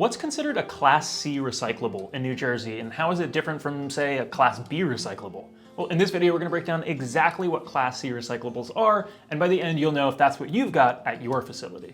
What's considered a Class C recyclable in New Jersey, and how is it different from, say, a Class B recyclable? Well, in this video, we're gonna break down exactly what Class C recyclables are, and by the end, you'll know if that's what you've got at your facility.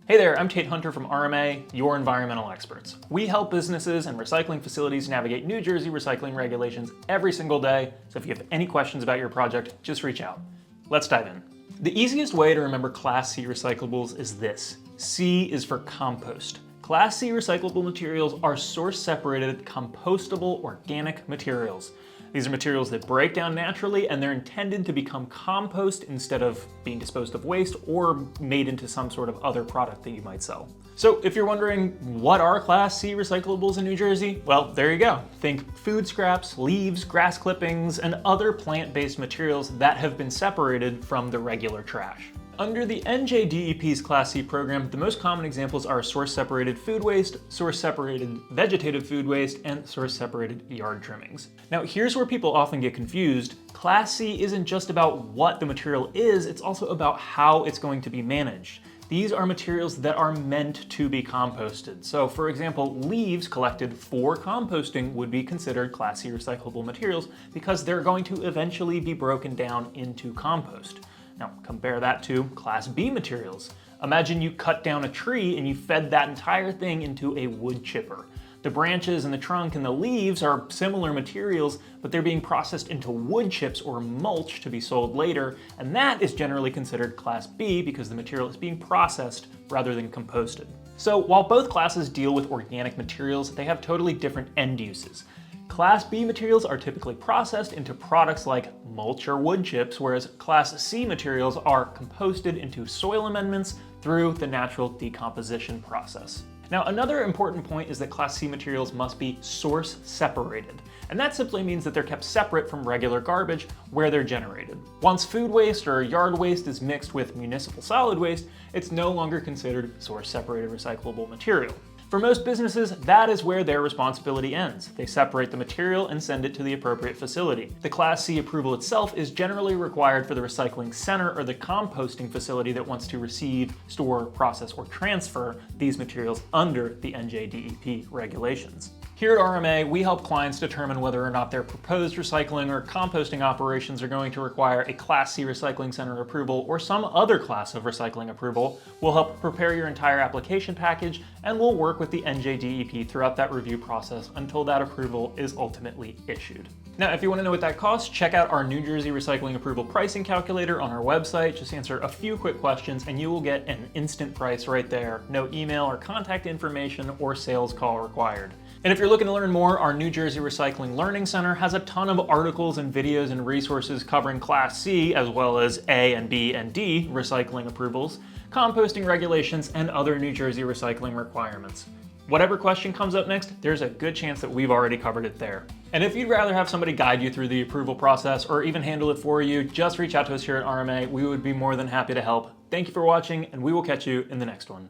Hey there, I'm Tate Hunter from RMA, your environmental experts. We help businesses and recycling facilities navigate New Jersey recycling regulations every single day, so if you have any questions about your project, just reach out. Let's dive in. The easiest way to remember Class C recyclables is this. C is for compost. Class C recyclable materials are source-separated, compostable organic materials. These are materials that break down naturally, and they're intended to become compost instead of being disposed of waste or made into some sort of other product that you might sell. So if you're wondering, what are Class C recyclables in New Jersey? Well, there you go. Think food scraps, leaves, grass clippings, and other plant-based materials that have been separated from the regular trash. Under the NJDEP's Class C program, the most common examples are source-separated food waste, source-separated vegetative food waste, and source-separated yard trimmings. Now, here's where people often get confused. Class C isn't just about what the material is, it's also about how it's going to be managed. These are materials that are meant to be composted. So, for example, leaves collected for composting would be considered Class C recyclable materials because they're going to eventually be broken down into compost. Now, compare that to Class B materials. Imagine you cut down a tree and you fed that entire thing into a wood chipper. The branches and the trunk and the leaves are similar materials, but they're being processed into wood chips or mulch to be sold later, and that is generally considered Class B because the material is being processed rather than composted. So while both classes deal with organic materials, they have totally different end uses. Class B materials are typically processed into products like mulch or wood chips, whereas Class C materials are composted into soil amendments through the natural decomposition process. Now, another important point is that Class C materials must be source separated, and that simply means that they're kept separate from regular garbage where they're generated. Once food waste or yard waste is mixed with municipal solid waste, it's no longer considered source separated recyclable material. For most businesses, that is where their responsibility ends. They separate the material and send it to the appropriate facility. The Class C approval itself is generally required for the recycling center or the composting facility that wants to receive, store, process, or transfer these materials under the NJDEP regulations. Here at RMA, we help clients determine whether or not their proposed recycling or composting operations are going to require a Class C recycling center approval or some other class of recycling approval. We'll help prepare your entire application package, and we'll work with the NJDEP throughout that review process until that approval is ultimately issued. Now, if you want to know what that costs, check out our New Jersey Recycling Approval Pricing Calculator on our website. Just answer a few quick questions and you will get an instant price right there. No email or contact information or sales call required. And if you're looking to learn more, our New Jersey Recycling Learning Center has a ton of articles and videos and resources covering Class C as well as A and B and D recycling approvals, composting regulations, and other New Jersey recycling requirements. Whatever question comes up next, there's a good chance that we've already covered it there. And if you'd rather have somebody guide you through the approval process or even handle it for you, just reach out to us here at RMA. We would be more than happy to help. Thank you for watching, and we will catch you in the next one.